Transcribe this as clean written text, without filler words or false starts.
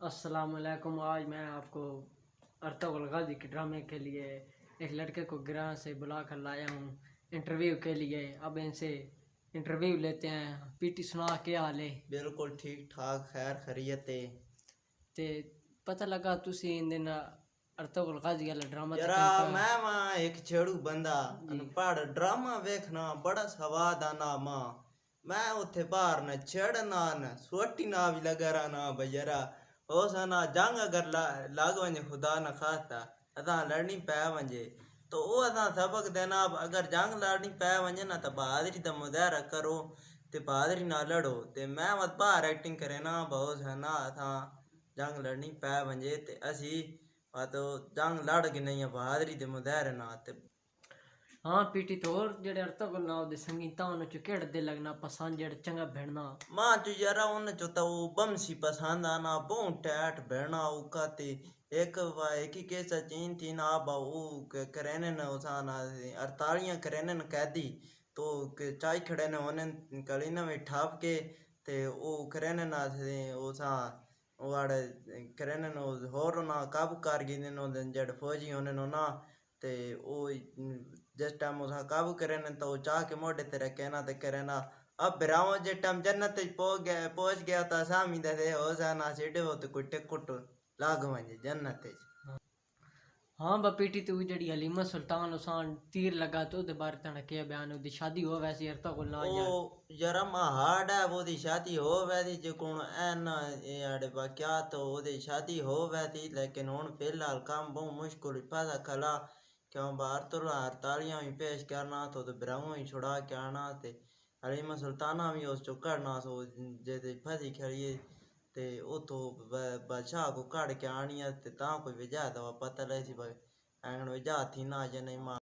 अस्सलामुअलैकुम। आज मैं आपको अर्तुगरुल गाज़ी के ड्रामे के लिए एक लड़के को गिरां से बुला कर लाया हूँ इंटरव्यू के लिए। अब इनसे इंटरव्यू लेते हैं। पीटी सुना के हाल है? बिल्कुल ठीक ठाक, खैर खैरियत है। ते पता लगा तुसी इन दिन अर्तुगरुल गाज़ी वाला ड्रामा जरा तक का मैं वहाँ एक छेड़ू बंदा जी। अनपढ़ ड्रामा वेखना बड़ा स्वाद आना मां। मैं उथे बाहर न छेड़ना न सोटी ना भी लगा रहना भैया हो सना जंग अगर लाग वंजे खुदा न खाता अदा लड़नी पै वंजे तो वो अदा सबक देना अगर जंग लड़नी पै वंजे ना तो बहादुरी दा मुजाहरा करो ते बहादुरी ना लड़ो। ते मैं मत बाहर एक्टिंग करे ना बहुत है ना था जंग लड़नी पै वंजे ते असी तो जंग लड़ के नहीं बहादुरी दे मुजाहरे ना ते हाँ पीटी तो और जेड़े अर्तुगरुल ना दे संगीता उन च केड़ दे लगना पसंद जेड़ चंगा भिड़ना मां जो यारा उन जो तो वो बमसी पसंद आना बहु टैट भेड़ना उका ते एक ही केसा चीन थी ना बा वो करेने न उसाना 48 करेने न कैदी तो चाय खड़े ने उन्हें कली न में ठाप के ते वो करेने ना से उसा वाड़े करेने न होर ना काबू कर गई ने जड़ फौजी उन्हें ना ते वो जिस टाइम उसा काबू करेने तो चाह के मोटे तेरे कहना ते करे ना अब बिराओ जे टाइम जन्नत पहुंच गया था सामी दे हो जाना सीधे हो तो कुछ टिकट लाग वंजे जन्नत। हाँ बा पीटी तू जड़ी हलीमा सुल्तान उसान तीर लगा तो दे बारे तने क्या बयान उदी शादी हो वैसी अर्तुगरुल ना ओ यार जरा मा हार्ड है वो दी शादी हो वैसी जो कौन ऐन ये आड़े बा क्या तो वो दी शादी हो वैसी लेकिन हुन फिलहाल काम बहुत मुश्किल पता खला क्यों बाहर तो 48 ही पेश करना तो बिराओ ही छुड़ा के आना ते हलीमा सुल्ताना भी उस चो करना सो जे फसी खड़ी ते उतो बादशाह को काट के आनी है ते ता कोई वजह तो पता लग सी भाई एंगन वजह थी ना जे नहीं मां